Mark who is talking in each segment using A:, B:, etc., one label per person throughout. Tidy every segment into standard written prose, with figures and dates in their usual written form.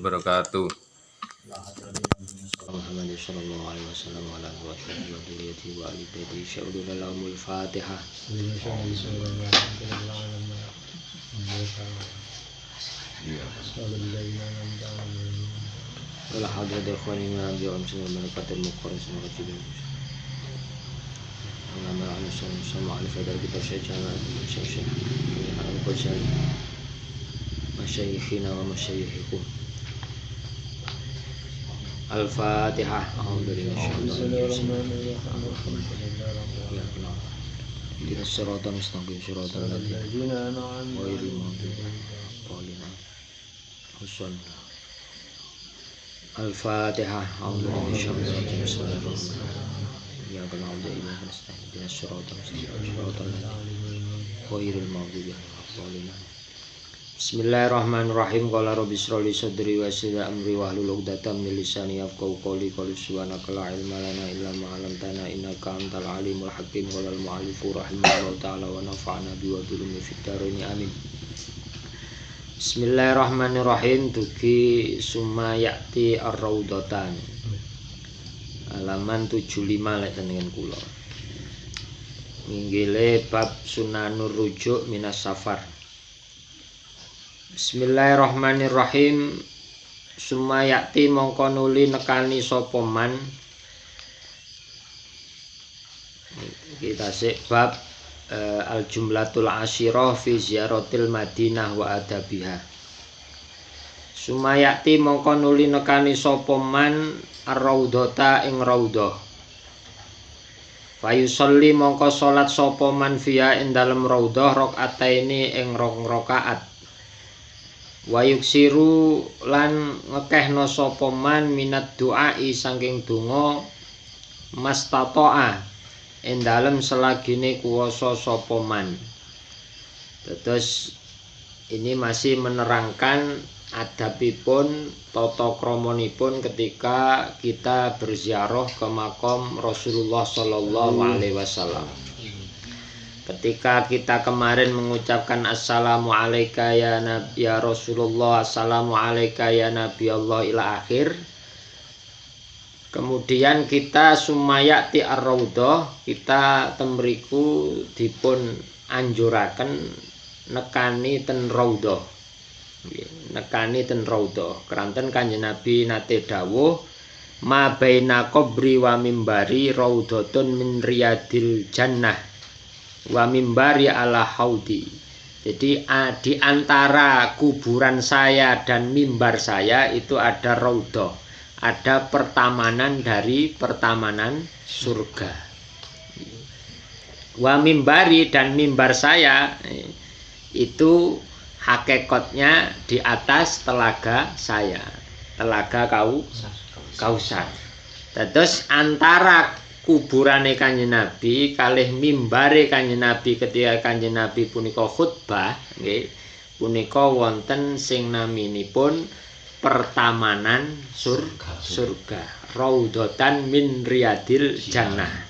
A: wabarakatuh.
B: Muhammad sallallahu alaihi wasallam wa ala alihi wa dhurriyyatihi wa ali baitihi syahidul lahumul Fatihah. Wala hadra ikhwani min al-jawam sallallahu alaihi wa sallam. Nama Rasul sama alif dari kitab sejarah Syekh Al-Ghazali masyayikhina wa masyayikhikum. Al-Fatihah. Al-Fatihah. Ya Allah, ya nasta'in syiratal khairil maghdubi alaihim. Bismillahirrahmanirrahim. Qala rabbi shrah li sadri wa yassir amri wahlul 'uqdatam min lisani yafqahu qawli. Subhanaka la ilma lana illa ma 'allamtana innaka antal alimul hakim. Qala al-mu'allifu rahimahullahu ta'ala wa nafa'ana bi wa dhulumi fid dharain amin. Bismillahirrahmanirrahim. Dugi sumayati ar-raudatan. Halaman 75 lek tenengen kula. Minggile bab sunanur rujuk minas safar. Bismillahirrahmanirrahim. Sumayati mongko nuli nekani sapa man. Kita sik bab al-jumlatul asyirah fi ziyaratil Madinah wa adabiha. Sumayati mongko nuli nekani sapa man ar-raudhata ing raudhah. Fayusolli mongko salat sapa man fiha ing dalem raudhah rakaataini ing rong rakaat. Wa yuksiru lan ngekehno sapa man minat du'ai saking donga mastata'a ing dalem selagine kuwasa sapa man. Terus ini masih menerangkan adabipun tata kramanipun ketika kita berziarah ke makam Rasulullah sallallahu alaihi wasallam. Ketika kita kemarin mengucapkan assalamu alayka ya nabi ya Rasulullah, assalamu alayka ya nabi Allah ila akhir. Kemudian kita sumayati ar-raudhah, kita temriku dipun anjuraken nekani ten raudhah. Nekani ten raudhah. Keranten Kanjeng Nabi nate dawuh ma baina qabri wa mimbari raudhatun min riyadil jannah wa mimbari ala haudi. Jadi di antara kuburan saya dan mimbar saya itu ada raudhah, ada pertamanan dari pertamanan surga. Wa mimbari dan mimbar saya itu hakikatnya di atas telaga saya, telaga Kausar. Terus antara kuburane Kanjeng Nabi kalih mimbare Kanjeng Nabi ketika Kanjeng Nabi punika khutbah, nggih, punika wonten sing naminipun pertamanan surga. Raudhatan min riyadil jannah.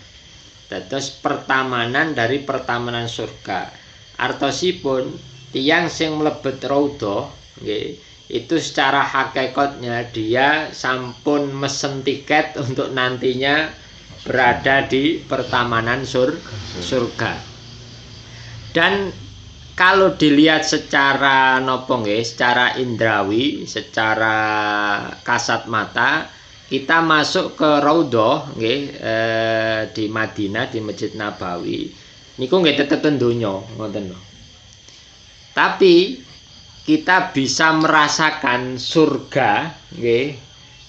B: Terus pertamanan dari pertamanan surga. Artosipun tiyang sing mlebet raudhah nggih itu secara hakikatnya dia sampun mesen tiket untuk nantinya berada di pertamanan surga. Dan kalau dilihat secara nopo nggih, secara indrawi, secara kasat mata, kita masuk ke raudhah nggih di Madinah di Masjid Nabawi niku nggih tetep donya ngoten lho. Tapi kita bisa merasakan surga nggih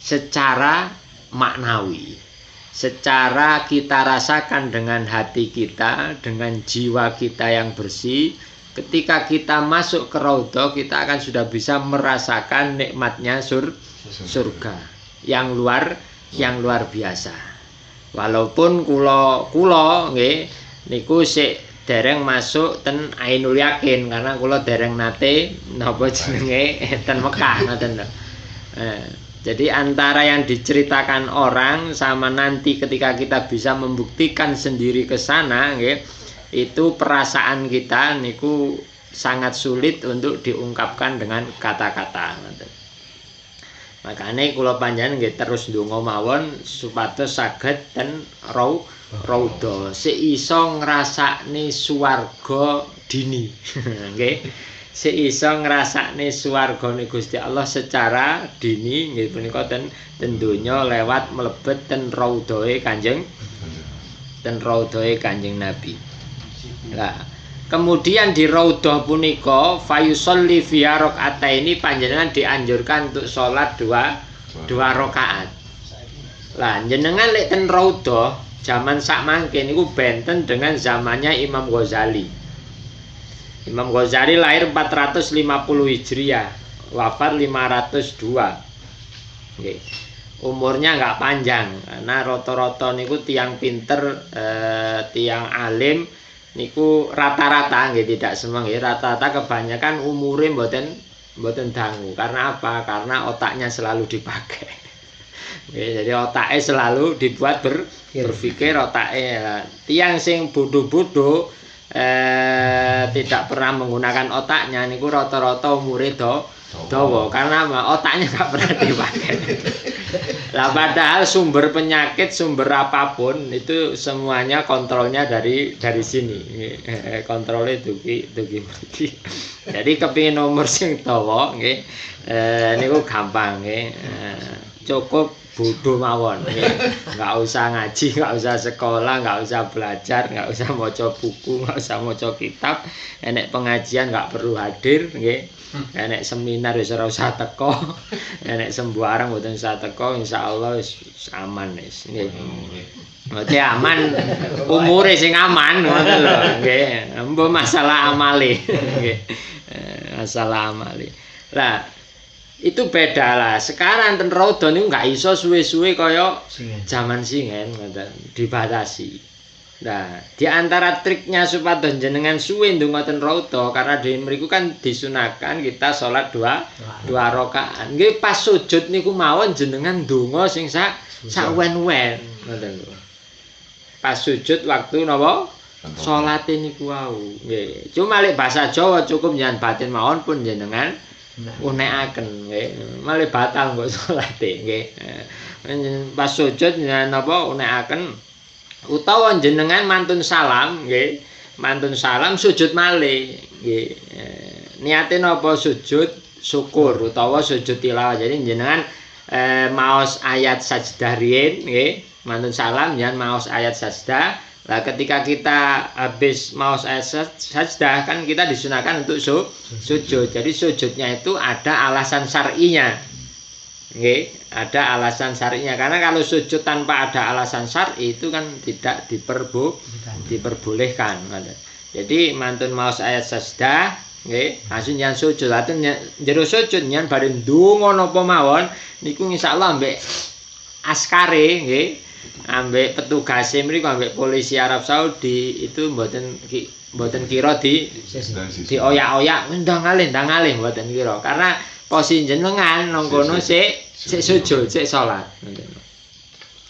B: secara maknawi. Secara kita rasakan dengan hati kita, dengan jiwa kita yang bersih. Ketika kita masuk ke raudhah, kita akan sudah bisa merasakan nikmatnya surga yang luar biasa. Walaupun kula nggih niku sik dereng masuk ten Ainul Yakin karena kula dereng nate napa jenenge ten Mekah ngoten lho. Jadi antara yang diceritakan orang sama nanti ketika kita bisa membuktikan sendiri ke sana nggih, itu perasaan kita niku sangat sulit untuk diungkapkan dengan kata-kata. Makane kula panjenengan nggih terus ndonga mawon supados saged ten raudha sik iso ngrasakne swarga dini. Nggih. Sik iso ngrasakne swargane Gusti Allah secara dini nggih punika ten donya lewat mlebet ten raudhae Kanjeng Nabi. Lah kemudian di raudhah punika fayusolli fi rakaataini panjenengan dianjurkan untuk sholat dua rakaat. Lah jenengan lek ten raudhah zaman sakmangke niku benten dengan zamannya Imam Ghazali. Imam Ghazali lahir 450 Hijriah, wafat 502. Nggih. Umurnya nggak panjang karena rata-rata niku tiang pinter, tiang alim niku rata-rata nggih tidak semua nggih rata-rata kebanyakan umure mboten dangu. Karena apa? Karena otaknya selalu dipakai. Nggih, jadi otaknya selalu dibuat berpikir otaknya. Tiang sing bodoh-bodoh tidak pernah menggunakan otaknya niku rata-rata umure dawa karena otaknya nggak pernah dipakai. Lah padahal sumber penyakit, sumber apapun itu semuanya kontrolnya dari sini. Kontrolnya dugi. Jadi kepingin nomor sing dawa nggih niku gampang nggih. Cukup bodoh mawon nggih. Enggak usah ngaji, enggak usah sekolah, enggak usah belajar, enggak usah maca buku, enggak usah maca kitab. Enek pengajian enggak perlu hadir nggih. Enek seminar wis ora usah teko. Enek sembarang mboten usah teko, insyaallah wis aman wis nggih. Berarti aman umure sing aman ngoten lho nggih. Mbok masalah amale nggih. Masalah amale. Lah itu beda lah. Sekarang ten raudha niku enggak iso suwe-suwe kaya zaman singen ngoten, dibatasi. Nah, di antara triknya supados jenengan suwe ndonga ten raudha karena di mriku kan disunahkan kita sholat dua rakaat. Nggih pas sujud niku mawon jenengan ndonga sing sak wen-wen ngoten lho. Pas sujud waktu napa? Salate niku wau. Nggih. Cuma lek bahasa Jawa cukup jangan batin mawon pun jenengan unekaken nggih. Malih batal kok salate nggih. Pas sujud napa unekaken utawa jenengan mantun salam nggih. Mantun salam sujud malih nggih. Niate napa sujud syukur utawa sujud tilawah. Jadi jenengan maos ayat sajdah riyin nggih. Mantun salam jangan maos ayat sajdah. Lah ketika kita habis maos ayat sajdah kan kita disunahkan untuk sujud. Jadi sujudnya itu ada alasan syar'inya. Nggih, ada alasan syar'inya. Karena kalau sujud tanpa ada alasan syar'i itu kan tidak diperbolehkan. Jadi mantun maos ayat sajdah nggih, langsung jangan sujud. Laten jero sujud nyan bare ndonga napa mawon niku insyaallah ambek askare nggih. Ambek petugas mriku ambek polisi Arab Saudi itu mboten kira dioyak-oyak ndang alih mboten kira karena posisi jenengan nang kono sik sujud sik salat.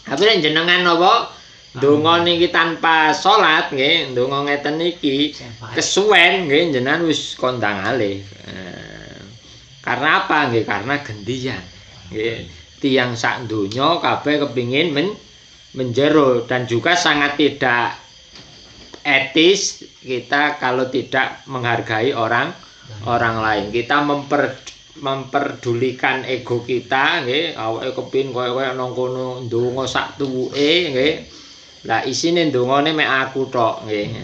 B: Tapi nek jenengan napa ndonga niki tanpa salat nggih ndonga ngeten niki kesuwen nggih jenengan wis kondang alih. Karena apa nggih? Karena gendian. Nggih, tiyang sak donya kabeh kepingin menjero dan juga sangat tidak etis kita kalau tidak menghargai orang lain. Kita memperdulikan ego kita nggih, awake kepin koyo nang kono ndonga sak tuwuke nggih. Lah isine ndongane mek aku tok nggih.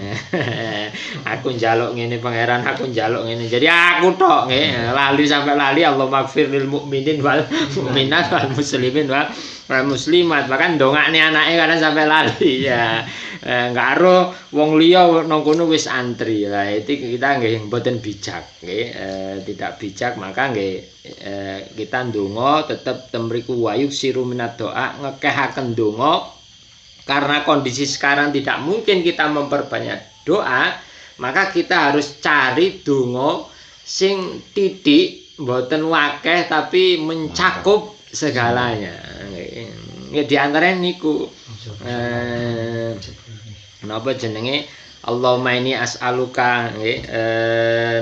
B: Aku njaluk ngene pangeran, aku njaluk ngene. Jadi aku tok nggih. Lali sampai lali Allahumma ighfir lil mukminin wal mukminat wal muslimin wal muslimat. Bahkan ndongakne anake kadang sampai lali ya. Enggak ero wong liya nang kono wis antri. Lah itu kita nggih mboten bijak nggih. Tidak bijak maka nggih kita ndonga tetep temriku wayuk siru minad doa ngekehaken ndonga. Karena kondisi sekarang tidak mungkin kita memperbanyak doa, maka kita harus cari donga sing titik mboten wakeh tapi mencakup segalanya. Ya di antaranya niku napa jenenge Allahumma ini as'aluka nggih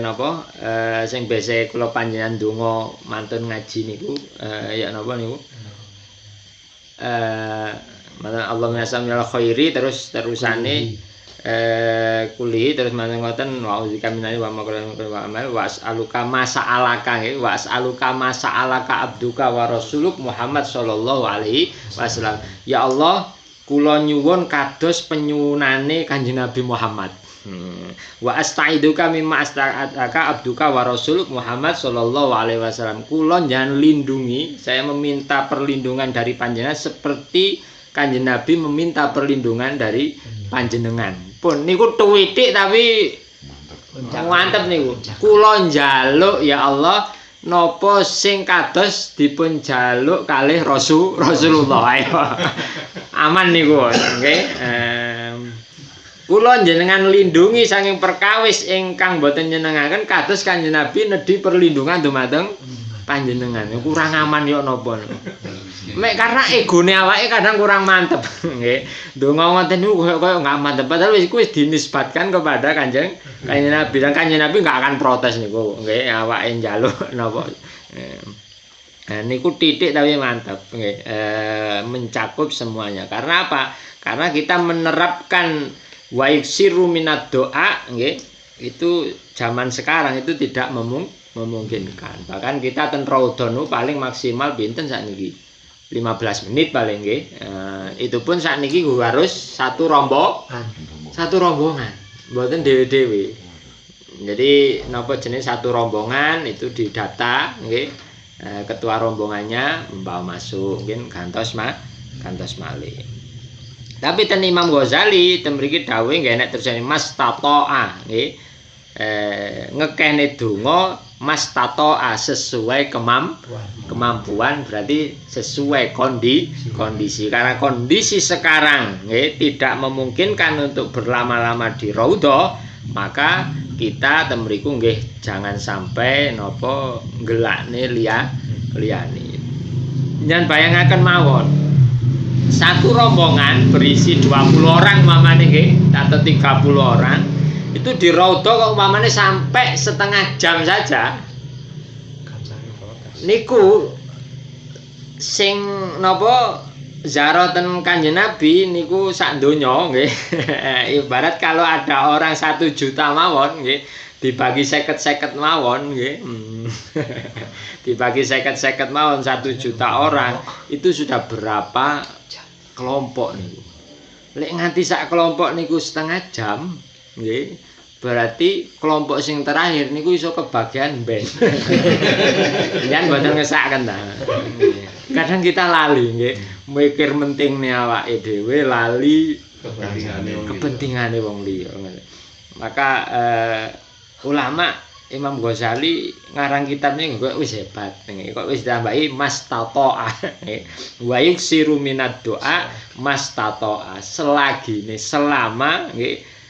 B: napa sing biasa kula panjenengan donga mantun ngaji niku ya napa niku Allahumma as'alul khairi terusane kuli terus mantun ngoten wa'udzika minani wa amal wa as'aluka masa'alaka nggih wa as'aluka masa'alaka abduka wa rasuluk Muhammad sallallahu alaihi wasallam. Ya Allah, kula nyuwun kados penyuwunane Kanjeng Nabi Muhammad. Wa astaiduka mimma asta'aka abduka wa rasuluk Muhammad sallallahu alaihi wasallam. Kula njan lindungi, saya meminta perlindungan dari panjenengan seperti Kanjeng Nabi meminta perlindungan dari panjenengan. Pun niku tuwitik tapi mantep niku. Kula njaluk ya Allah napa sing kados dipun jaluk kalih Rasulullah. Aman niku nggih. Kula njenengan lindungi saking perkawis ingkang boten nyenengaken kados Kanjeng Nabi nedhi perlindungan dumateng panjenengan. Kurang aman yo napa. Mek karena egone awake kadang kurang mantep nggih. Donga ngoten niku koyo enggak mantep padahal wis dinisbatkan kepada Kanjeng Nabi. Dan Kanjeng Nabi enggak akan protes niku nggih awake njaluk napa. Niku titik tapi mantap nggih. Mencakup semuanya. Karena apa? Karena kita menerapkan wa iksiru minad doa nggih. Itu zaman sekarang itu tidak memungkinkan. Bahkan kita ten raudhanu paling maksimal pinten sakniki? 15 menit paling nggih. Itu pun sakniki harus satu rombongan. Mboten dhewe-dhewe. Jadi napa jenis satu rombongan itu didata nggih. Ketua rombongannya membawa masuk mungkin gantos malih. Tapi ten Imam Ghazali ten mriki dawuh nggih nek terjane mas tatoa nggih. Ngekehne donga mas tatoa sesuai kemampuan berarti sesuai kondisi karena kondisi sekarang tidak memungkinkan untuk berlama-lama di raudhah, maka kita temriku nggih jangan sampai nopo gelakne liyane. Jangan bayangaken mawon satu rombongan berisi 20 orang mamane nggih atau 30 orang itu di raudhah kok umpamane sampai setengah jam saja niku sing napa ziaraten Kanjeng Nabi niku sak donya nggih. Ibarat kalau ada orang 1 juta mawon nggih dibagi 50-50 mawon nggih. Dibagi 50-50 mawon 1 juta orang itu sudah berapa kelompok niku. Lek nganti sak kelompok niku setengah jam nggih. Berarti kelompok sing terakhir niku iso kebagian ben. Jan boten ngesaken ta. Kadang kita lali nggih, mikir mentingne awake dhewe lali kepentingane wong liya. Maka ulama Imam Ghazali ngarang kitabnya kok wis hebat nggih. Kok wis ditambahi mastato'a. Wa yuksiru minad doa mastato'a. Selagine selama nggih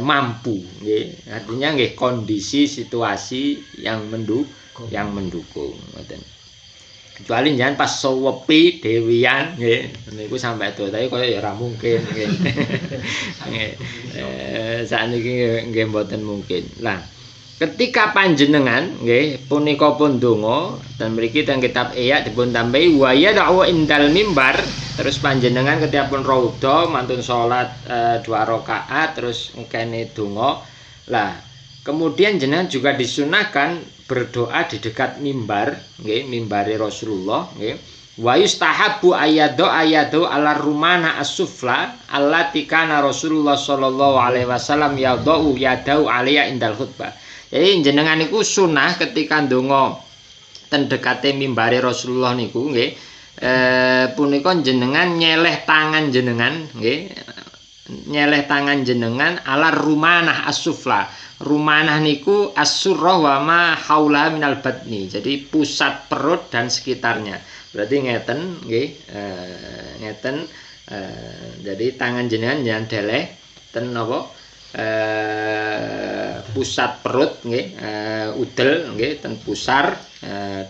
B: mampu nggih artinya nggih kondisi situasi yang mendukung ngoten. Kecuali jangan pas sewepi dewian nggih niku sampai itu tapi koyo ya ora mungkin nggih. Sakniki nggih mboten mungkin. Lah ketika panjenengan nggih punika pun donga dan mriki teng kitab Ihya dipun tambahi wa yad'u indal mimbar. Terus panjenengan ketika pun raudhah mantun salat 2 rakaat terus ngkene donga. Lah, kemudian jenengan juga disunahkan berdoa di dekat mimbar, nggih, mimbare Rasulullah, nggih. Wa yustahabbu ayadu ala rumana as-sufla allati kana Rasulullah sallallahu alaihi wasallam yadau yadau alaiya indal khutbah. Jadi jenengan niku sunah ketika ndonga ten dekate mimbare Rasulullah niku nggih. Punika jenengan nyeleh tangan jenengan nggih. Nyeleh tangan jenengan ala rumanah as-sufla. Rumanah niku as-surra wa ma haula minal batni. Jadi pusat perut dan sekitarnya. Berarti ngeten nggih. Ngeten jadi tangan jenengan jangan deleh ten napa? Pusat perut nggih, udel nggih ten pusar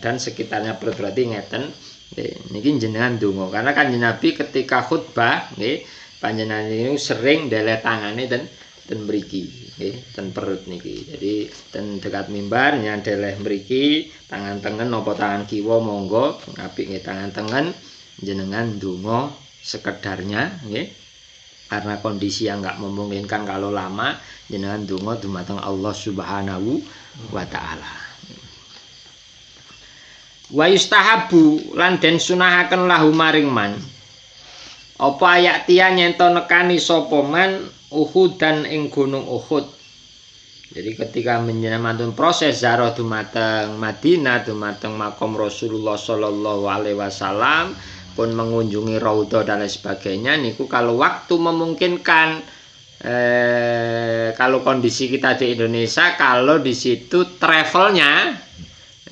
B: dan sekitarnya perut berarti ngeten. Niki jenengan donga karena Kanjeng Nabi ketika khutbah nggih panjenengan niku sering ndeleh tangane ten ten mriki nggih ten perut niki. Jadi ten dekat mimbar nyandeleh mriki tangan tengen napa tangan kiwa monggo apik nggih tangan tengen jenengan ndonga sekedarnya nggih. Karena kondisi yang enggak memungkinkan kalau lama jenengan ndonga dumateng Allah Subhanahu wa taala. Wa yustahabu lan den sunahaken lahu maring man apa ayak tia nyento nekani sapa man Uhudan ing gunung Uhud. Jadi ketika menjenengan proses ziarah dumateng Madinah dumateng makom Rasulullah sallallahu alaihi wasallam pun mengunjungi raudhah dan lain sebagainya niku kalau waktu memungkinkan kalau kondisi kita di Indonesia kalau di situ travelnya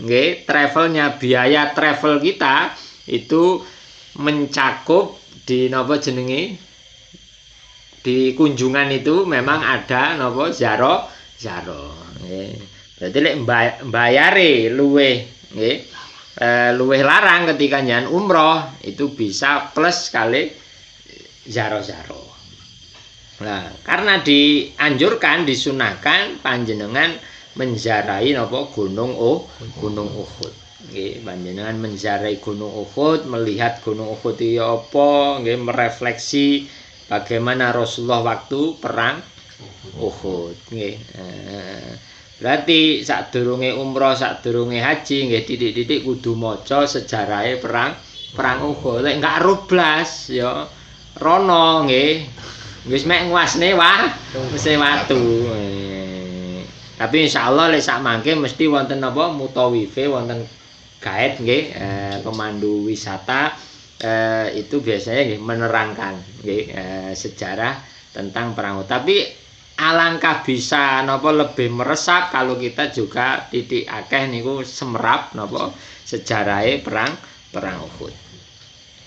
B: nggih travelnya biaya travel kita itu mencakup di napa jenenge di kunjungan itu memang ada napa ziarah nggih. Berarti lek mbayare luweh nggih luweh larang ketika nyan umroh itu bisa plus kali ziarah. Nah, karena dianjurkan disunahkan panjenengan menziarahi napa gunung Uhud. Nggih, panjenengan menziarahi gunung Uhud, melihat gunung Uhud itu apa, nggih merefleksi bagaimana Rasulullah waktu perang Uhud nggih. Berarti sadurunge umroh, sadurunge haji nggih titik-titik kudu maca sejarahe perang Uhud. Lek enggak rublas ya rono nggih. Wis mek nguasne mesti watu. Tapi insyaallah lek sak mangke mesti wonten napa mutawife wonten guide nggih pemandu wisata itu biasanya menerangkan sejarah tentang perang. Tapi alangkah bisa napa lebih meresap kalau kita juga titik akeh niku semerap napa sejarahe perang Uhud.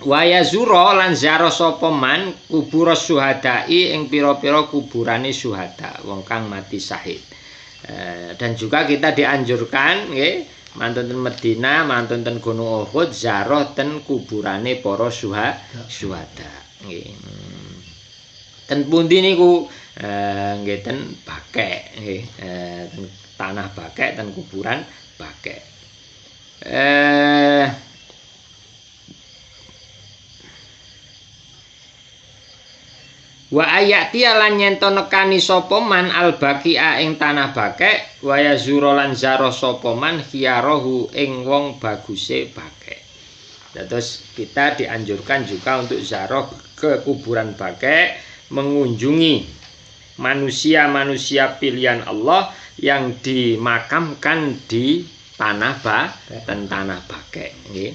B: Wa yazura lan ziarah sapa man kubur syuhada'i ing pira-pira kuburane syuhada wong kang mati syahid. Dan juga kita dianjurkan nggih mantun ten Madinah, mantun ten Gunung Uhud, ziarah ten kuburane para syuhada. Nggih. Ten pundi niku? Nggih ten Bakek, nggih. Ten tanah Bakek, ten kuburan Bakek. Wa ayati lan nyento nekani sapa man al-baqi'a ing tanah Bakek wa yazura lan zaro sapa man khiyarahu ing wong baguse Bakek. Terus kita dianjurkan juga untuk ziarah ke kuburan Bakek, mengunjungi manusia-manusia pilihan Allah yang dimakamkan di tanah Bakek nggih.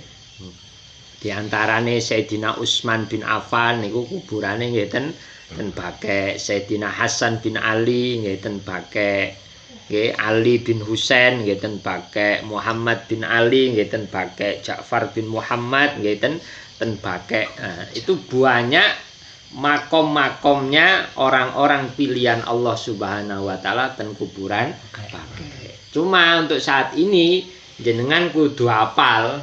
B: Di antarane Sayyidina Utsman bin Affan niku kuburane nggih ten Bakek, Sayyidina Hasan bin Ali nggih ten Bakek, nggih Ali bin Husain nggih ten Bakek, Muhammad bin Ali nggih ten Bakek, Ja'far bin Muhammad nggih ten Bakek. Nah, itu banyak makom-makomnya orang-orang pilihan Allah Subhanahu wa taala ten kuburan Bakek. Cuma untuk saat ini jenengan kudu hafal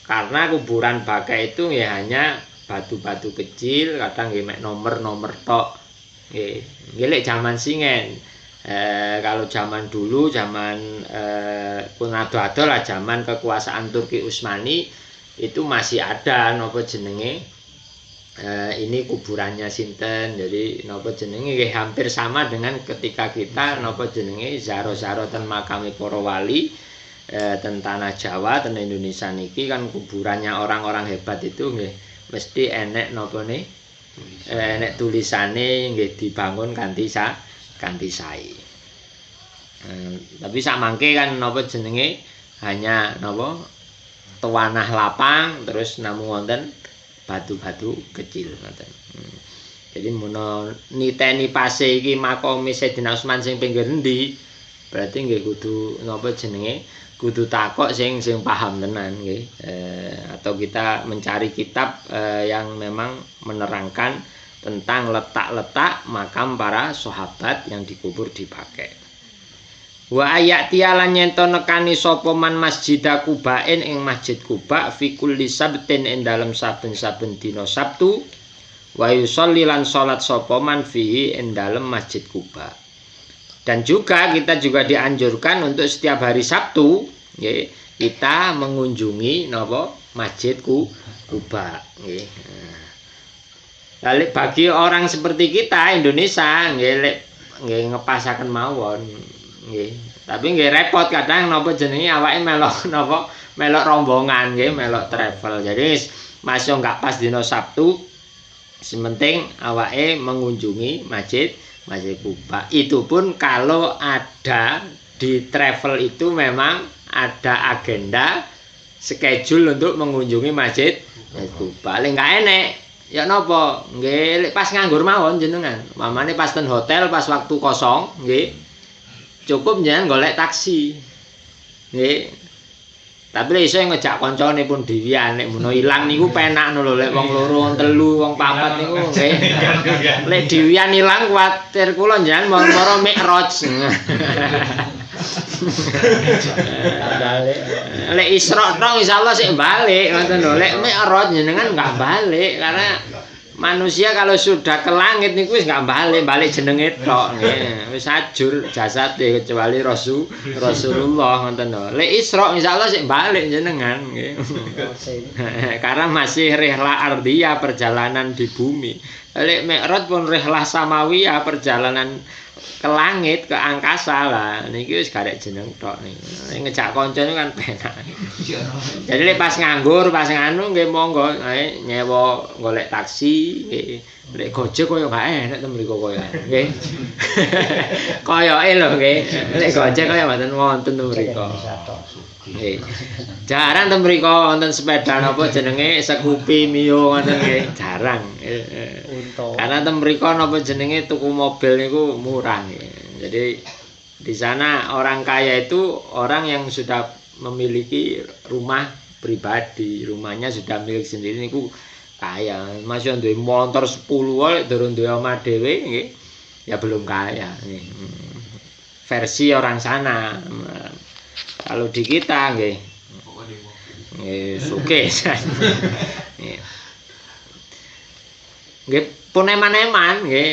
B: karena kuburan Bakek itu ya hanya batu-batu kecil, kadang nggih mek nomor-nomor tok. Nggih lek jaman singen. Kalau zaman dulu, zaman pun ado-ado lah zaman kekuasaan Turki Utsmani itu masih ada napa jenenge ini kuburannya sinten. Jadi napa jenenge nggih hampir sama dengan ketika kita napa jenenge zaro-zaro ten makame para wali ten tanah Jawa, ten Indonesia niki kan kuburannya orang-orang hebat itu nggih mesti enek napa ne enek tulisane nggih dibangun kanthi sae. Tapi sak mangke kan napa jenenge hanya napa tuanah lapang terus namung wonten batu-batu kecil ngoten. Jadi menawa niteni pase iki makome Sayyidina Utsman sing pinggir endi berarti nggih kudu napa jenenge kudu takok sing paham tenan nggih. Atau kita mencari kitab yang memang menerangkan tentang letak-letak makam para sahabat yang dikubur di Bakek. Wa ayati lan nyento nekani sapa man Masjid Qubain ing Masjid Quba fi kulli sabtin ing dalem saben-saben dina Sabtu Wa yusolli lan salat sapa man fihi ing dalem Masjid Quba. Dan juga kita juga dianjurkan untuk setiap hari Sabtu nggih, kita mengunjungi napa Masjid Quba nggih. Lalu bagi orang seperti kita Indonesia nggih ngepasaken mawon nggih. Tapi nggih repot kadang napa jenenge awake melok napa melok rombongan nggih, melok travel. Jadi masuk enggak pas dino Sabtu, sementing awake mengunjungi Masjid Quba. Itu pun kalau ada di travel itu memang ada agenda schedule untuk mengunjungi Masjid Quba. Lek enggak enek ya napa? Nggih, pas nganggur mawon jenengan. Mamane pas ten hotel pas waktu kosong, nggih. Cukup jenengan golek taksi. Nggih. Tapi lek iso ngejak kancane pun dhewean, nek menawa ilang niku penak lho, lek wong loro, wong telu, wong papat niku nggih. Lek dhewean ilang kuwatir kula jenengan moro-moro mikraj. Lek Isra tok insyaallah sik balik ngoten lho. Lek mikraj jenengan enggak balik karena manusia kalau sudah ke langit niku wis enggak balik jenenge tok nggih. Wis ajur jasate kecuali Rasulullah ngoten lho. Lek Isra insyaallah sik balik jenengan nggih. Karena masih rihlah ardiyah perjalanan di bumi. Lek mikraj pun rihlah samawiyah perjalanan ke langit, ke angkasa lah. Niki wis garek jeneng tok niku. Ngejak kanca kan penak. Jadi lek pas nganggur, pas nganu nggih monggo nyewa golek taksi nggih. Lek Gojek koyo gak enak ten mriku koyo nggih. Koyoke lho nggih. Lek Gojek koyo mboten wonten ten mriku. Nggih. Jarang ten mriku wonten sepeda napa jenenge Scoopy Mio ngoten nggih, jarang. Karena ten mriku napa jenenge tuku mobil niku murah nggih. Jadi di sana orang kaya itu orang yang sudah memiliki rumah pribadi, rumahnya sudah milik sendiri niku kaya. Masih duwe motor 10 wae durung duwe omah dhewe nggih. Ya belum kaya nggih. Versi orang sana. Kalau di kita nggih suke. Nggih pun eman-eman nggih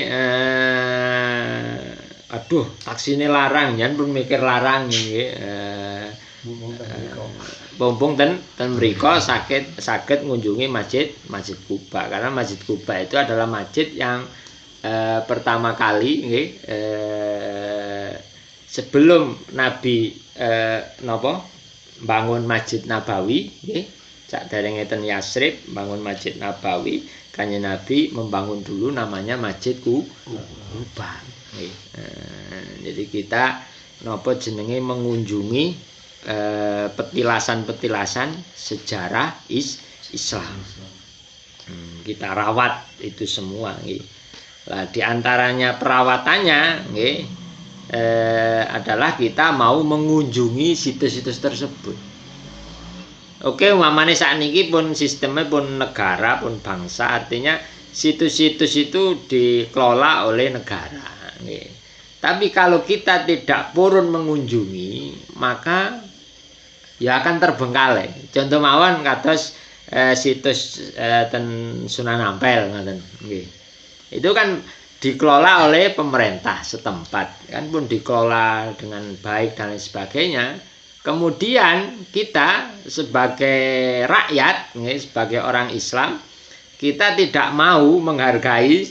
B: aduh taksine larang jan pun mikir larang nggih mumpung ten mriko saged ngunjungi Masjid Quba karena Masjid Quba itu adalah masjid yang pertama kali nggih sebelum Nabi bangun Masjid Nabawi nggih saderenge ten Yasrib bangun Masjid Nabawi Kanjeng Nabi membangun dulu namanya Masjid Quba nggih. Jadi kita napa jenenge mengunjungi petilasan-petilasan sejarah Islam. Kita rawat itu semua nggih. Lah di antaranya perawatannya nggih adalah kita mau mengunjungi situs-situs tersebut. Oke, umpamane sakniki pun sistemnya pun negara pun bangsa, artinya situs-situs itu dikelola oleh negara. Nggih. Tapi kalau kita tidak purun mengunjungi, maka ya akan terbengkalai. Contoh mawon kados situs ten Sunan Ampel ngoten nggih. Itu kan dikelola oleh pemerintah setempat, kan pun dikelola dengan baik dan lain sebagainya. Kemudian kita sebagai rakyat, sebagai orang Islam, kita tidak mau menghargai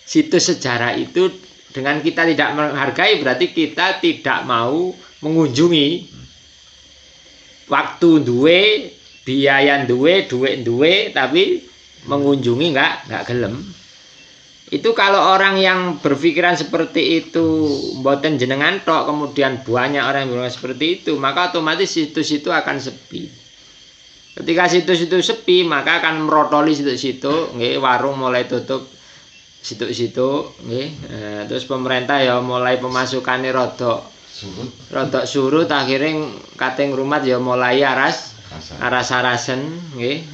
B: situs sejarah itu. Dengan kita tidak menghargai berarti kita tidak mau mengunjungi. Waktu duwe, biaya duwe, duit duwe, tapi mengunjungi enggak gelem. Itu kalau orang yang berpikiran seperti itu mboten jenengan tok, kemudian banyak orang yang berpikiran seperti itu, maka otomatis situs itu akan sepi. Ketika situs itu sepi, maka akan merotoli situ-situ, nggih, warung mulai tutup situ-situ, nggih. Terus pemerintah ya mulai pemasukannya rodok surut, akhirnya kating rumah ya mulai aras-arasen, nggih.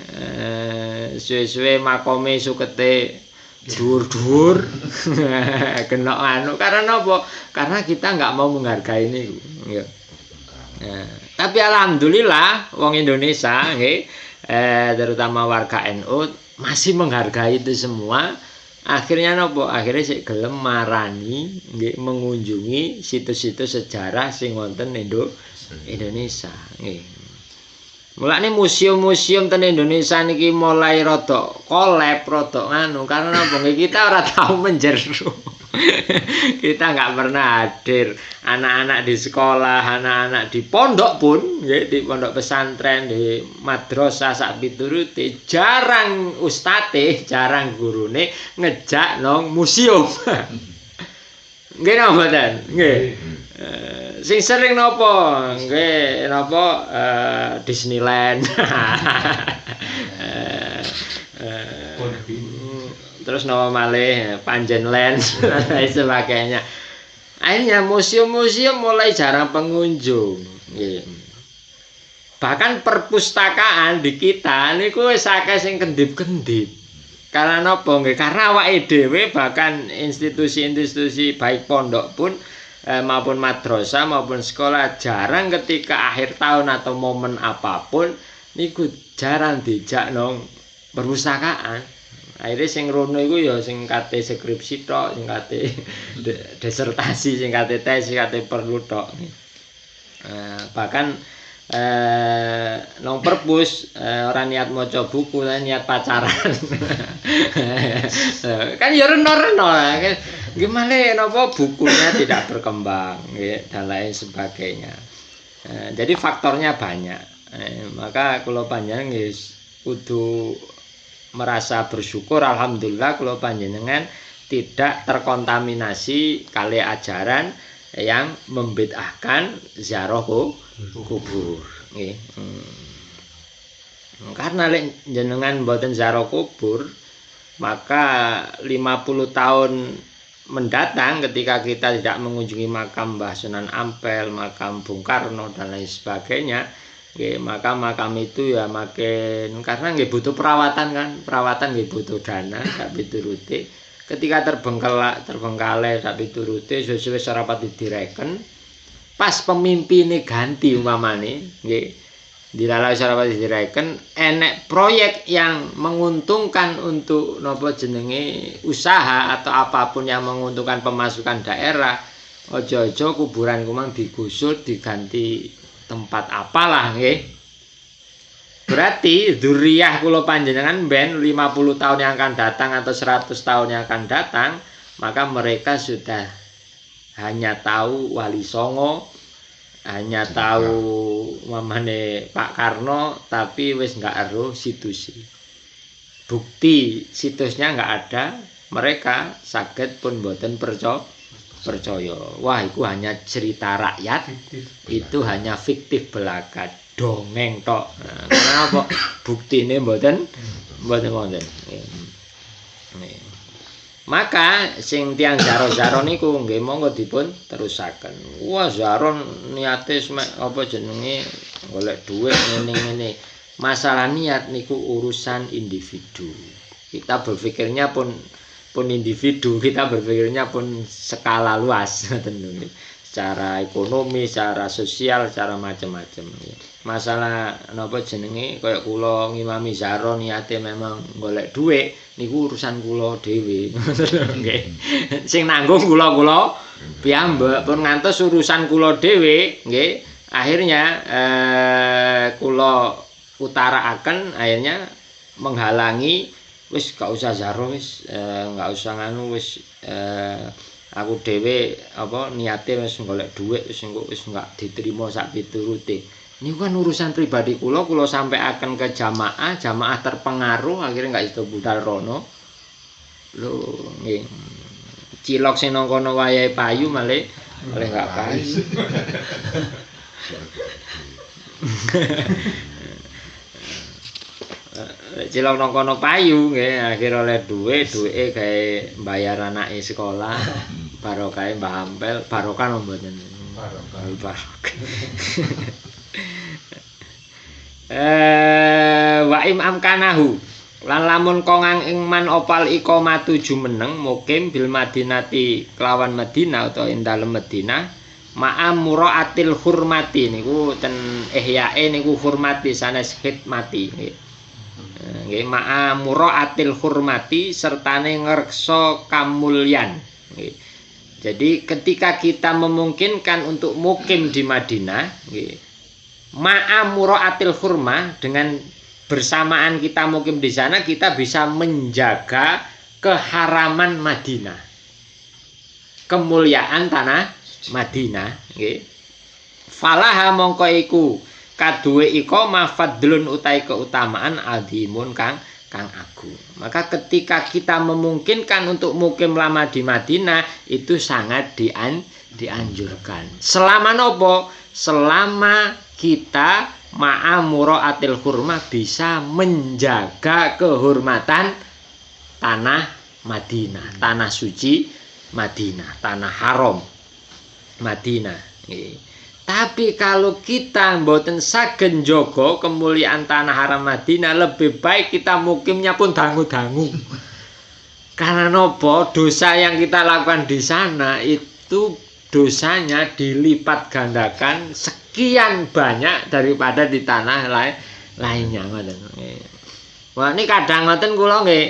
B: Suwe-suwe makome sukete dhuwur-dhuwur kena anu karena apa? Karena kita nggak mau menghargai ini ya. Tapi alhamdulillah wong Indonesia nggih terutama warga NU masih menghargai itu semua Akhirnya nopo? Akhirnya sik gelem marani nggih mengunjungi situs-situs sejarah sing wonten Indonesia nggih. Mulane museum-museum ten Indonesia niki mulai rada kolab, rada nganu karena napa nggih kita ora tahu menjeru. Kita nggak pernah hadir, anak-anak di sekolah, anak-anak di pondok pun, ya, di pondok pesantren, di madrasah sak piturute, jarang ustate, jarang gurune ngejak nang museum. Nggih napa mboten? Nggih. Sing sering napa? Nggih napa Disneyland. Terus nama malih Panjenland dan sebagainya. Akhirnya museum-museum mulai jarang pengunjung. Bahkan perpustakaan di kita niku wis akeh sing kendip-kendip. Karena napa nggih? Karena awake dhewe bahkan institusi-institusi baik pondok pun maupun madrasah maupun sekolah jarang ketika akhir tahun atau momen apapun niku jarang dijak nang perpustakaan. Akhirnya sing rono iku ya sing kate skripsi tok, sing kate disertasi, sing kate tes, sing kate perlu tok. Bahkan nang perpus ora niat maca buku, tapi niat pacaran. Kan ya reno-reno lah. Gimana napa bukunya tidak berkembang dan lain sebagainya. Jadi faktornya banyak. Maka kula panjenengan nggih kudu merasa bersyukur alhamdulillah kalau panjenengan tidak terkontaminasi kali ajaran yang membid'ahkan ziarah kubur nggih. Karena lek jenengan mboten ziarah kubur maka 50 tahun mendatang ketika kita tidak mengunjungi makam Mbah Sunan Ampel, makam Bung Karno dan lain sebagainya, makam itu ya makin karena nggih butuh perawatan kan, perawatan nggih butuh dana sak piturute. Ketika terbengkalai sak piturute sesuai sarapati direken, pas pemimpinnya ganti umpamane nggih dilalui sarapati direken, enek proyek yang menguntungkan untuk napa jenenge usaha atau apapun yang menguntungkan pemasukan daerah, ojo-ojo kuburan kumang digusur diganti tempat apalah nggih. Berarti dzurriyyah kula panjenengan ben 50 tahun yang akan datang atau 100 tahun yang akan datang, maka mereka sudah hanya tahu Wali Songo, hanya tahu mamane Pak Karno, tapi wis nggak eruh situs. Bukti situsnya nggak ada, mereka saged pun boten percaya. Wah, itu hanya cerita rakyat, itu hanya fiktif belaka, dongeng tok. Nah, kenapa? Bukti ini mboten wonten. Maka sing tiang zaro-zaro niku nggih monggo dipun terusaken. Wah, zaro niate apa jenenge golek dhuwit ngene-ngene. Masalah niat niku urusan individu. Kita berpikirnya pun individu, kita berpikirnya pun skala luas tentunya. Secara ekonomi, secara sosial, secara macam-macam. Masalah napa jenenge kaya kula ngimami zaro niate memang golek dhuwit niku urusan kula dhewe. Nggih. Sing nanggung kula piyambak pun ngantos urusan kula dhewe nggih. Akhirnya kula utaraaken akhirnya menghalangi wis gak usah zaro wis gak usah nganu wis aku dhewe apa niate wis golek dhuwit wis gak diterima sak piturute. Niku kan urusan pribadi kula sampaiaken ke jamaah terpengaruh akhirnya gak iso budal rono. Lho nggih. Cilok sing nang kono wayahe payu malah gak payu. Cilok nang kono payu nggih, akhir oleh duweke gawe bayar anake sekolah. Barokahe Mbah Ampel, barokah mboten. Barokah. Wa amkanahu lan lamun kongang ing man opal iqamatu jumeneng mukim bil Madinati kelawan Madinah utawa ing dalem Madinah ma'am muraatil hurmati niku ten ihyae niku hurmati sanes khidmati nggih. nggih ma'a muraatil hurmati sertane ngreksa kamulyan nggih. Jadi ketika kita memungkinkan untuk mukim di Madinah nggih ma'a muraatil hurmah, dengan bersamaan kita mukim di sana kita bisa menjaga keharaman Madinah, kemuliaan tanah Madinah nggih. Falaha mongko iku kaduwe iqamah fadlun utai keutamaan azimun kang agung. Maka ketika kita memungkinkan untuk mukim lama di Madinah itu sangat dianjurkan. Selama nopo? Selama kita ma'a muraatil hurmah bisa menjaga kehormatan tanah Madinah, tanah suci Madinah, tanah haram Madinah. Tapi kalau kita mboten saged njaga kemuliaan tanah haram Madinah, lebih baik kita mukimnya pun dangu-dangu. Karena nopo? Dosa yang kita lakukan di sana itu dosanya dilipat gandakan sekian banyak daripada di tanah lainnya. Wah ini kadang ngoten kula nggih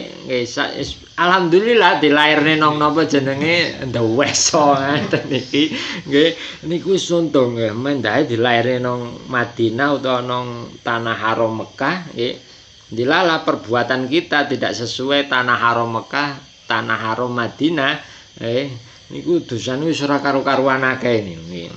B: alhamdulillah dilairne nang napa jenenge Ndeweso ngaten iki nggih niku wis untung nggih mendahe dilairne nang Madinah utawa nang tanah haram Mekah nggih. Dilala perbuatan kita tidak sesuai tanah haram Mekah, tanah haram Madinah niku dosane wis ora karo-karuan akeh niki.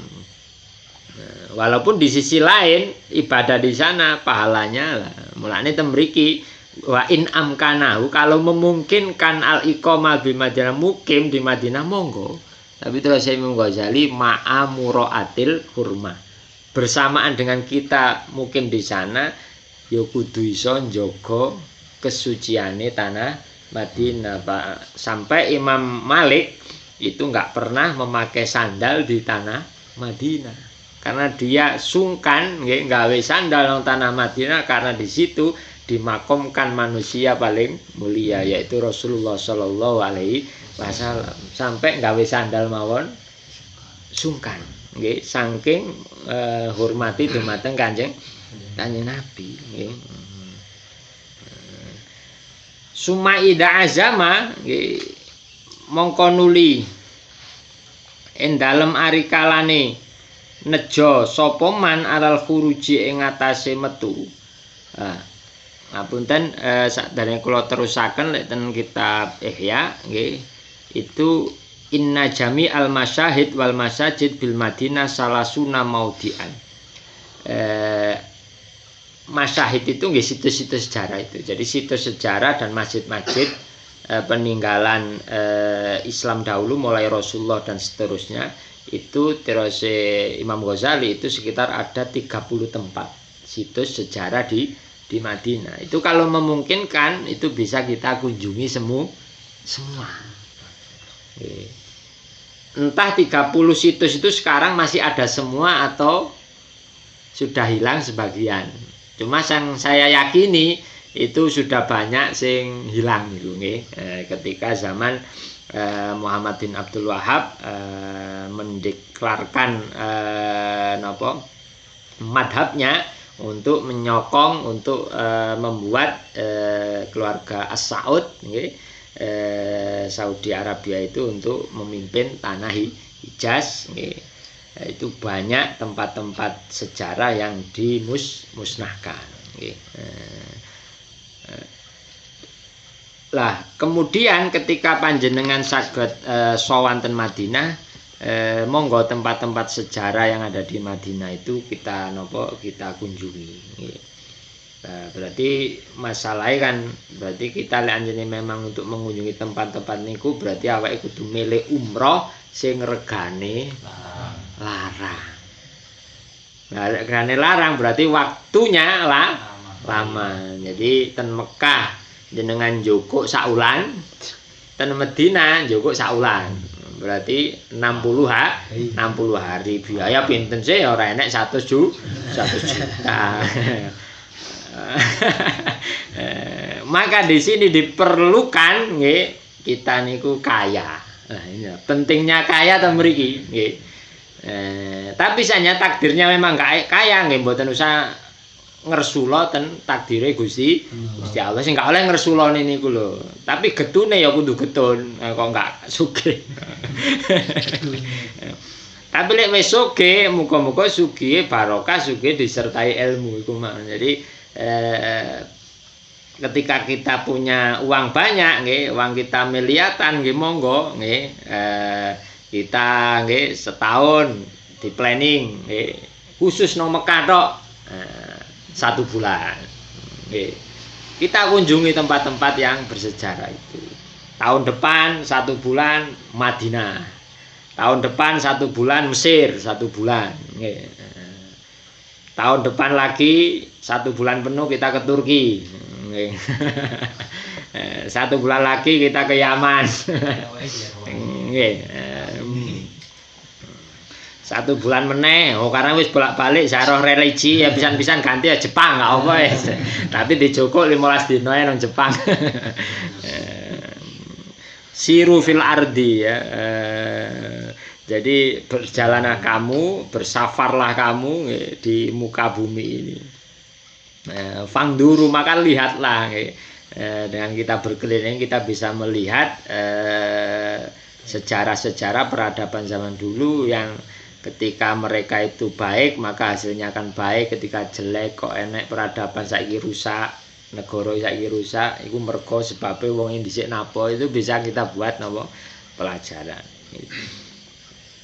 B: Walaupun di sisi lain ibadah di sana pahalanya lah. Mulane temriki wa in amkanahu, kalau memungkinkan al iqamah di Madinah, mukim di Madinah monggo. Tapi terus Imam Ghazali ma'a muraatil hurmah. Bersamaan dengan kita mukim di sana ya kudu iso njaga kesuciane tanah Madinah, Pak. Sampai Imam Malik itu enggak pernah memakai sandal di tanah Madinah. Karena dia sungkan nggih gawe sandal nang tanah Madinah, karena di situ dimakamkan manusia paling mulia yaitu Rasulullah Shallallahu Alaihi Wasallam. Sampai gawe sandal mawon sungkan nggih saking hormati dumateng Kanjeng Nabi nggih. Sumaida azama nggih mongko nuli ing dalem arikalane nejo sapa man alal khuruji ing atase metu. Ngapunten sakderenge kula terusaken lek ten kitab Ihya nggih itu inna jami al masyahid wal masajid bil Madinah salasuna maudian. Masyahid itu nggih situs-situs sejarah itu. Jadi situs sejarah dan masjid-masjid peninggalan Islam dahulu mulai Rasulullah dan seterusnya itu terus Imam Ghazali itu sekitar ada 30 tempat situs sejarah di Madinah. Itu kalau memungkinkan itu bisa kita kunjungi semua. Entah 30 situs itu sekarang masih ada semua atau sudah hilang sebagian. Cuma yang saya yakini itu sudah banyak sing hilang gitu nggih. Ketika zaman Muhammad bin Abdul Wahab mendeklarkan madhabnya untuk menyokong untuk membuat keluarga As-Saud Saudi Arabia itu untuk memimpin tanah Hijaz. Itu banyak tempat-tempat sejarah yang dimusnahkan. Lah kemudian ketika panjenengan saged sowan ten Madinah, monggo tempat-tempat sejarah yang ada di Madinah itu kita kunjungi. Berarti masalahnya kan berarti kita anjene memang untuk mengunjungi tempat-tempat niku berarti awake kudu milih umroh sing regane larang. Nah, regane larang berarti waktunya lama. Jadi ten Mekah jenengan njukuk saulan, ten Madinah njukuk saulan. Berarti 60 hari biaya pinten sih ora enek 100 juta. Maka di sini diperlukan nggih kita niku kaya. Nah, ini pentingnya kaya ta mriki nggih. Tapi saja takdirnya memang gak kaya nggih mboten usah ngersula ten takdire Gusti Allah sing gak oleh ngersula niku lho. Tapi getune ya kudu getun, kok gak sugih. Tapi lek wis sugih, muga-muga sugih barokah, sugih disertai ilmu iku mak. Jadi ketika kita punya uang banyak nggih, uang kita miliatan nggih monggo nggih, kita nggih setahun di planning nggih, khusus nang Mekah tok 1 bulan nggih. Kita kunjungi tempat-tempat yang bersejarah itu. Tahun depan 1 bulan Madinah. Tahun depan 1 bulan Mesir, 1 bulan nggih. Tahun depan lagi 1 bulan penuh kita ke Turki. 1 bulan lagi kita ke Yaman. 1 bulan meneh, karena wis bolak-balik saroh religi ya pisan-pisan ganti ya Jepang gak apa ya. Tapi dijoko 15 dino nang Jepang. Siru fil ardi ya. Jadi berjalanlah kamu, bersafarlah kamu di muka bumi ini. Fangduru, maka lihatlah dengan kita berkeliling kita bisa melihat sejarah-sejarah peradaban zaman dulu yang ketika mereka itu baik maka hasilnya akan baik, ketika jelek kok enek peradaban saiki rusak, negara saiki rusak, itu mergo sebabnya wong dhisik napa, itu bisa kita buat napa pelajaran.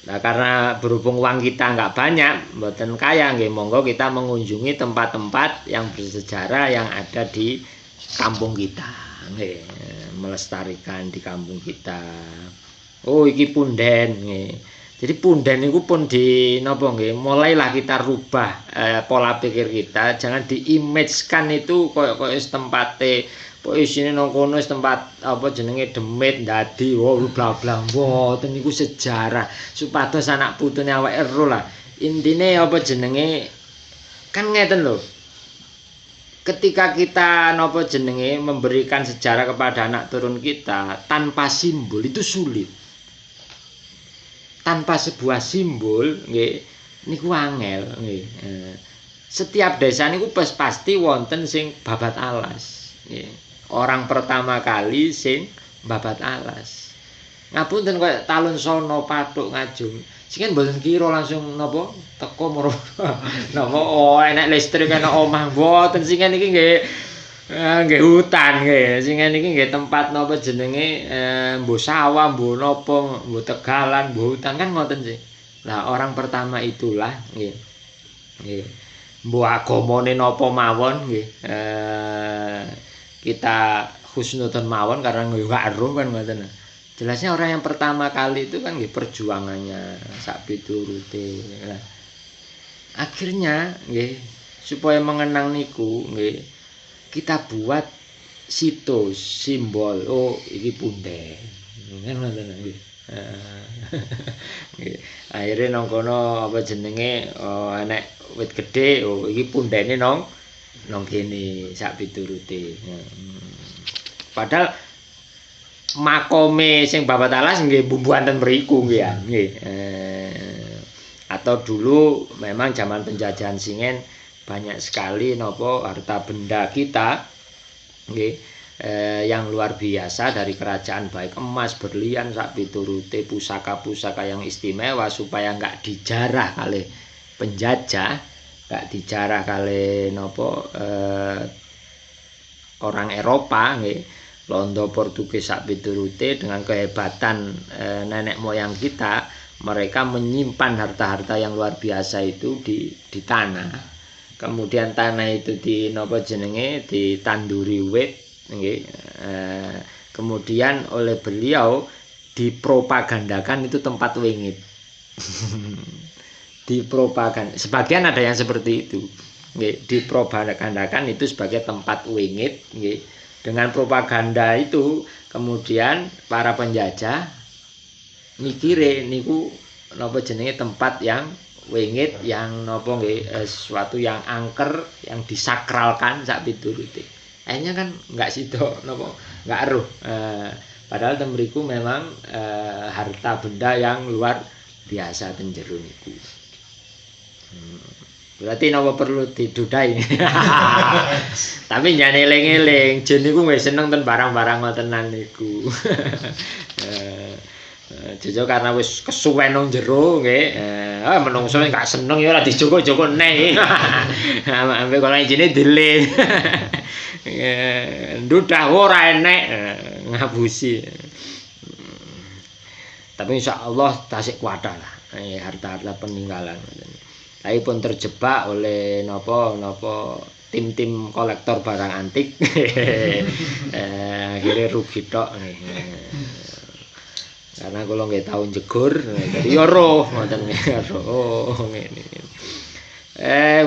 B: Nah, karena berhubung uang kita nggak banyak, mboten kaya, nggih monggo kita mengunjungi tempat-tempat yang bersejarah yang ada di kampung kita, nggih, melestarikan di kampung kita. Oh, iki punden, nggih. Jadi punden itu pun di napa nggih, mulailah kita rubah pola pikir kita, jangan diimagekan itu koyo tempate kok isine nang kono tempat apa jenenge demit ndadi bla bla mboten niku sejarah supados anak putune awake ero lah. Intine apa jenenge kan ngeten lho. Ketika kita napa jenenge memberikan sejarah kepada anak turun kita tanpa simbol itu sulit. Tanpa sebuah simbol nggih niku angel nggih. Setiap desa niku pasti wonten sing babat alas nggih. Orang pertama kali sing babat alas. Ngapunten koyo talun sono pathuk ngajung. Sing kan mboten kira langsung napa teko moro. Napa enek listrik enek omah mboten sing niki nggih hutan nggih. Sing niki nggih tempat napa jenenge mbuh sawah, mbuh napa, mbuh tegalan, mbuh hutan kan ngoten sih. Lah orang pertama itulah nggih. Nggih. Mbuh agamane napa mawon nggih. Kita husnudon mawon karena nggak aruh kan ngoten. Jelasnya orang yang pertama kali itu kan nggih perjuangannya sak piturute. Nah, akhirnya nggih supaya mengenang niku nggih kita buat situs simbol iki punden. Kan ngoten nggih. Akhirnya nang kono apa jenenge enek wit gedhe iki pundene nang kene sak piturute. Padahal makome sing babat alas nggih bumbu wonten mriku nggih ya. Nggih. Atau dulu memang zaman penjajahan Singen banyak sekali napa harta benda kita nggih yang luar biasa dari kerajaan, baik emas, berlian sak piturute, pusaka-pusaka yang istimewa supaya enggak dijarah kalih penjajah, enggak dijarah kalih napa orang Eropa nggih, Londo Portugis sak piturute. Dengan kehebatan nenek moyang kita, mereka menyimpan harta-harta yang luar biasa itu di tanah. Kemudian tanah itu di napa jenenge ditanduri wit nggih. Kemudian oleh beliau dipropagandakan itu tempat wingit. Dipropagandakan. Sebagian ada yang seperti itu. Nggih, dipropagandakan itu sebagai tempat wingit nggih. Dengan propaganda itu kemudian para penjajah mikire niku napa jenenge tempat yang wingit, yang napa nggih sesuatu yang angker, yang disakralkan sak piturute. Akhirnya kan enggak sida napa enggak eruh. Padahal ten mriku memang harta benda yang luar biasa ten jero niku. Berarti napa perlu didudai. Tapi jangan eling-eling, jin niku wis seneng ten barang-barang ngotenan niku. Jujur karena wis kesuwen nang jero nggih. Menungso gak seneng ya ora dijoko-joko neh. Ambek kala jine dile. Ndudah ora enek ngabusi. Tapi insyaallah tasik kuatah lah. Harta-harta peninggalan. Tapi pun terjebak oleh napa tim-tim kolektor barang antik. Akhirnya rugi tok. Karena kalau nggak tahu jegur, jadi ya roh, ngoten roh ngene.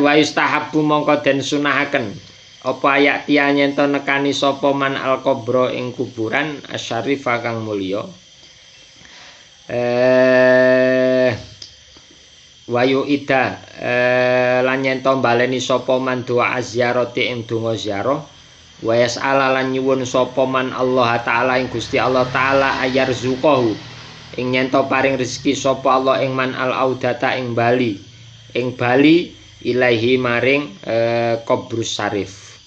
B: Wa yustahabbu mongko den sunahaken apa ayak tiya nyento nekani sapa man al qabra ing kuburan asyarifa kang mulya. Wayu ida lan nyento baleni sapa man doa ziarati ing donga ziarah. Wa yas'ala lan nyuwun sapa man Allah taala ing Gusti Allah taala ayarzuqahu ing nyento paring rezeki sapa Allah ing man al audata ing Bali ilahi maring Qabrus Syarif.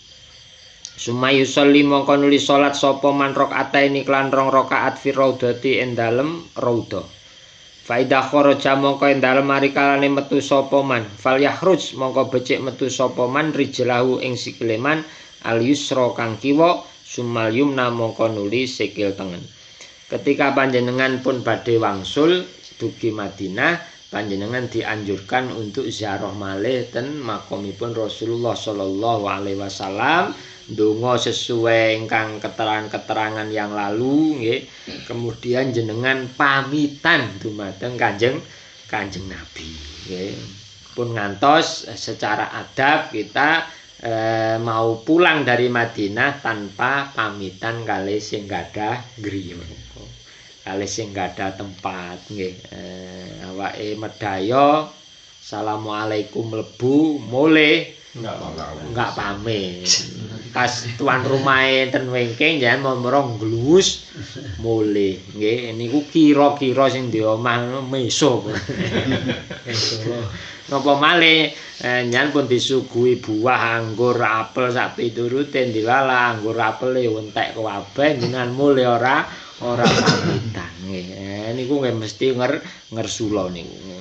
B: Sumayu sholli mongko nuli salat sapa man rakaataini klan 2 rakaat fi raudhati ing dalem raudhah. Fa idza kharaja mongko ing dalem mari kalane metu sapa man fal yakhruj mongko becik metu sapa man rijlahu ing sikile man al yusra kang kiwa sumal yumna mongko nuli sikil tengen. Ketika panjenengan pun badhe wangsul dugi Madinah, panjenengan dianjurkan untuk ziarah malih ten makomipun Rasulullah sallallahu alaihi wasallam, ndonga sesuai ingkang keterangan-keterangan yang lalu nggih. Kemudian jenengan pamitan dumateng Kanjeng Nabi nggih. Pun ngantos secara adab kita mau pulang dari Madinah tanpa pamitan kalih sing gadah griya, kalih sing gadah tempat nggih. Awake medaya assalamualaikum mlebu mulih enggak pamit. Pas tuan rumah enten wengking jangan momrong glus mulih nggih. Niku kira-kira sing di omah meso. Napa malih nyan pun disuguhi buah anggur apel sak piturute dilala anggur apel ya entek kabeh jenengan mulih ora pamitan nggih. Niku nggih mesti ngersula niku.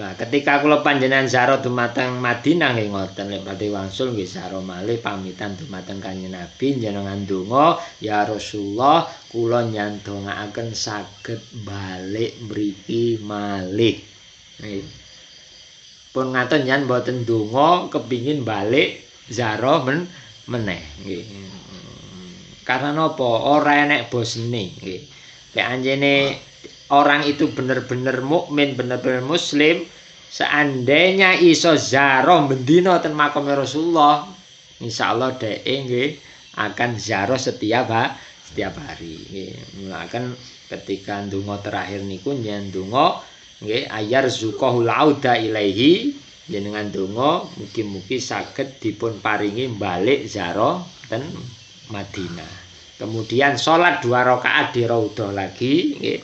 B: Lah ketika kula panjenengan ziarah dumateng Madinah nggih ngoten lek badhe wangsul nggih ziarah malih pamitan dumateng Kanjeng Nabi jenengan donga ya Rasulullah kula nyandongaaken saged balik mriki malih. Pun ngaten jan mboten donga kepingin balik ziarah meneh nggih. Karena napa ora enek bosne nggih. Lek anjene orang itu benar-benar mukmin, benar-benar muslim, seandainya iso ziarah bendina ten makam Rasulullah, insyaallah dhek nggih akan ziarah setiap hari nggih. Mulakan ketika ndonga terakhir niku nyen ndonga nggih ayarzuqahul auda ilaihi jenengan donga mugi-mugi saged dipun paringi balik ziarah ten Madinah. Kemudian sholat 2 rakaat di raudhah lagi nggih.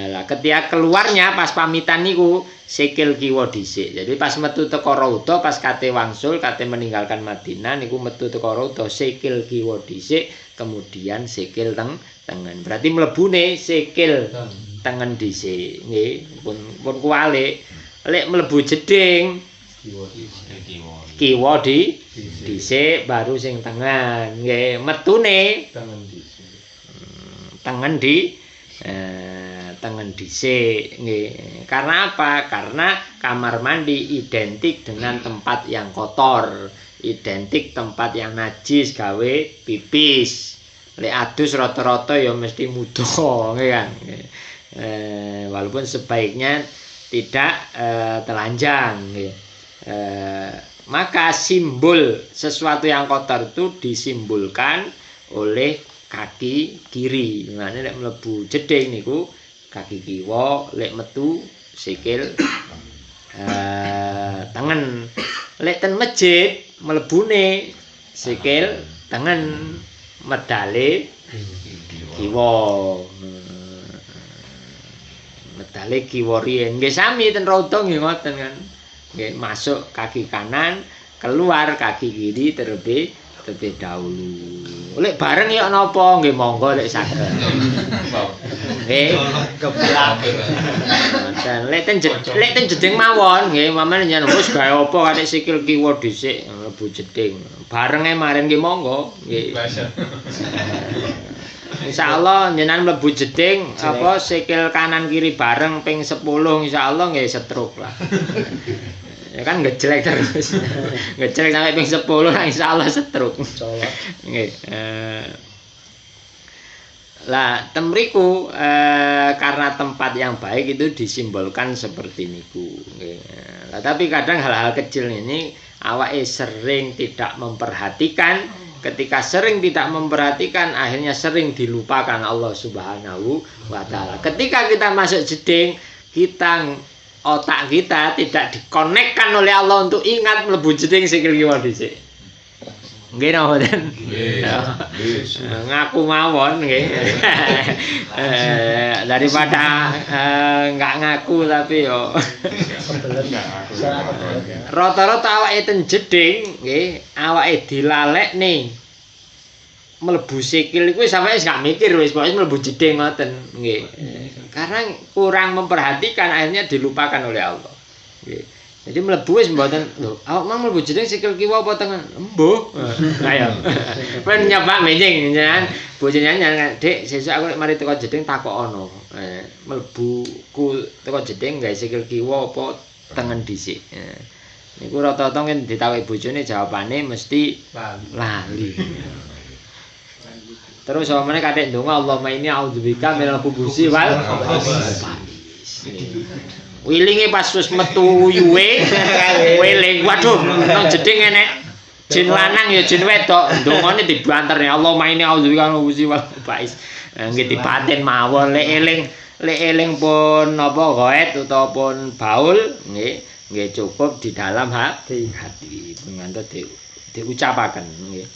B: Lah ketika keluarnya pas pamitan niku sikil kiwa dhisik. Jadi pas metu teko raudhah pas kate wangsul kate meninggalkan Madinah niku metu teko raudhah sikil kiwa dhisik kemudian sikil tengen. Berarti mlebune sikil tengen dhisik nggih pun kuwalik. Lek mlebu jeding kiwa dhisik baru sing tengen nggih. Metune tengen tengen dhisik nggih. Karena apa? Karena kamar mandi identik dengan tempat yang kotor, identik tempat yang najis gawe pipis. Lek adus rata-rata ya mesti muda nggih kan. Walaupun sebaiknya tidak telanjang nggih. Maka simbol sesuatu yang kotor itu disimbolkan oleh kaki kiri. Makanya lek mlebu jeding niku kaki kiwa, lek metu sikil tengen. Lek ten masjid mlebune sikil tengen, medale kiwa. medale kiwa riyen. Nggih sami ten rodo nggih ngoten kan. Nggih masuk kaki kanan, keluar kaki kiri terlebih dahulu. Lek bareng ya napa nggih monggo lek saged. Nggih.
A: Keblak.
B: Dan lek ten jeding mawon nggih mamane nyen wis gawe apa kate sikil kiwa dhisik mlebu jeding. Bareng ae maren nggih monggo nggih. Insyaallah njenengan mlebu jeding apa sikil kanan kiri bareng ping 10 insyaallah nggih setruk lah. Ya kan ngejlek terus. Ngejlek sampai ping 10 lah insyaallah setruk. Insyaallah. Nggih. Lah temriku karena tempat yang baik itu disimbolkan seperti niku. Nggih. Lah tapi kadang hal-hal kecil ini awake sering tidak memperhatikan. Ketika sering tidak memperhatikan akhirnya sering dilupakan Allah Subhanahu wa taala. Ketika kita masuk jeding, otak kita tidak dikonekkan oleh Allah untuk ingat mlebu jeding sikil kiwa dhisik. Nggih napa mboten? Ngaku mawon nggih. Daripada enggak ngaku tapi yo rata-rata awake ten jeding nggih, awake dilalekne mlebu sikil iku sampe wis gak mikir wis pokoke mlebu jeding ngoten nggih. Karena kurang memperhatikan akhirnya dilupakan oleh Allah. Nggih. Jadi mlebu wis mboten lho, awak mau mlebu jeding sikil kiwa apa tengen? Embuh. Ayo. Pen nyoba menying nyan, bojone nyan, Dik, sesuk aku lek mari teko jeding takokono. Mlebu ku teko jeding gawe sikil kiwa apa tengen dhisik. Niku rata-rata yen ditakoki bojone jawabane mesti lali. Terus sampeyan kathik ndonga Allahumma inni a'udzubika minal khubusi wal khaba'is. Wilinge pas wis metu yuwe, wiling waduh nang jeding enek jin lanang ya jin wedok, ndongane dibanterne Allahumma inni a'udzubika minal khubusi wal khaba'is. Nggih dibatin mawon lek eling pun napa ghaet utawa pun baul nggih cukup di dalam hati ngantos diucapaken nggih.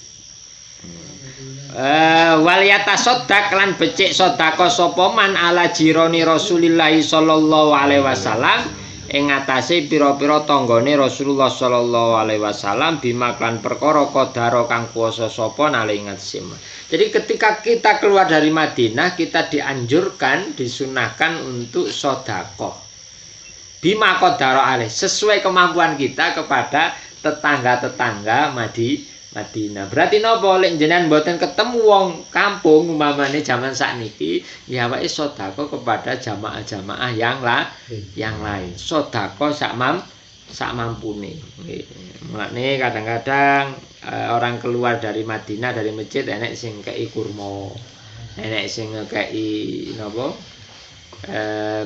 B: Wal yatasaddaq lan becik sedekah sapa man ala jironi Rasulillah sallallahu alaihi wasallam ing atase pira-pira tanggane Rasulullah sallallahu alaihi wasallam bima kan perkara qadara kang kuwasa sapa nali ngatsim. Jadi ketika kita keluar dari Madinah kita dianjurkan disunahkan untuk sedekah. Bima qadara alaih sesuai kemampuan kita kepada tetangga-tetangga Madinah. Berarti napa lek jenengan mboten ketemu wong kampung umpamane jaman sakniki ya awake sedekah kepada jamaah-jamaah yang lain. Sedekah sak mampune. Mulane kadang-kadang orang keluar dari Madinah dari masjid enek sing kei kurma. Enek sing ngekei napa?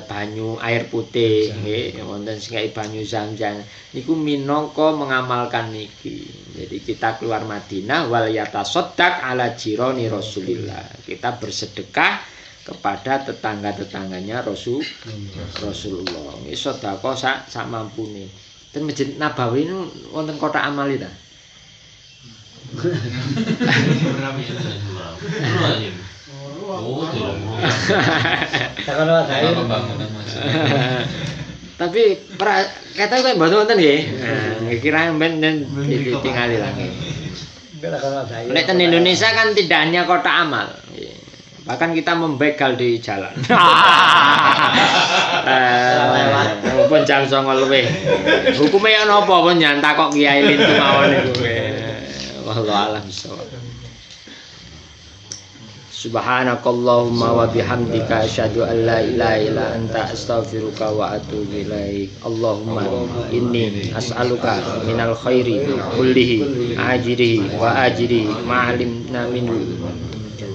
B: Banyu air putih nggih wonten sing kei banyu Zam-Zam niku minangka mengamalkan niki. Jadi kita keluar Madinah wal yatasaddaq ala jironi Rasulillah. Kita bersedekah kepada tetangga-tetangganya Rasulullah. Nggih sedekah sak mampune. Ten Masjid Nabawi niku wonten kotak amal ta. Tapi kata kok mboten wonten nggih. Kira ben ditingali lah nggih. Lek ten Indonesia kan tidak hanya kota amal. Bahkan kita membegal di jalan. Pun jam 09.00 luwih. Hukume ya napa pun nyantak kok kiai lintu mawon niku. Wallahu a'lam bissawab. Subhanakallahumma wa bihamdika asyhadu an la ilaha illa anta astaghfiruka wa atubu ilaik. Allahumma inni as'aluka minal khairi kullihi ajrihi wa ajrihi ma'alimna minhu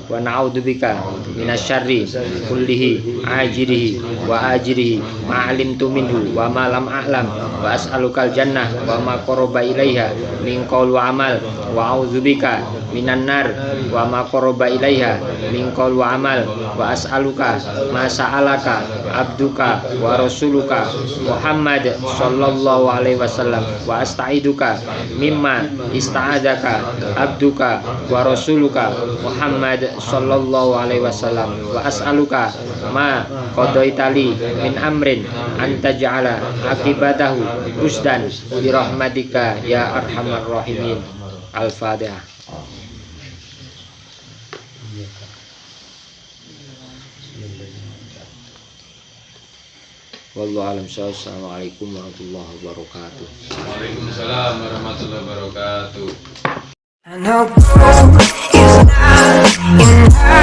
B: wa na'udzubika minasyarri kullihi ajrihi wa ajrihi ma'alimtu minhu wa ma lam a'lam wa as'alukal jannah wa ma qaraba ilaiha min qaul wa amal wa a'udzubika minan nar wa ma qaraba ilaiha min qaul wa amal wa as'aluka ma sa'alaka abduka wa rasuluka Muhammad sallallahu alaihi wasallam wa asta'iduka mimma ista'adzaka abduka wa rasuluka rasuluka Muhammad sallallahu alaihi wasallam wa as'aluka ma qadaitali min amrin anta ja'ala akibatahu rusdan bi rahmatika ya arhamar rahimin. Al-Fatihah. Wallahu a'lam. Assalamualaikum warahmatullahi wabarakatuh.
A: Waalaikumsalam warahmatullahi wabarakatuh.
C: I know is not enough.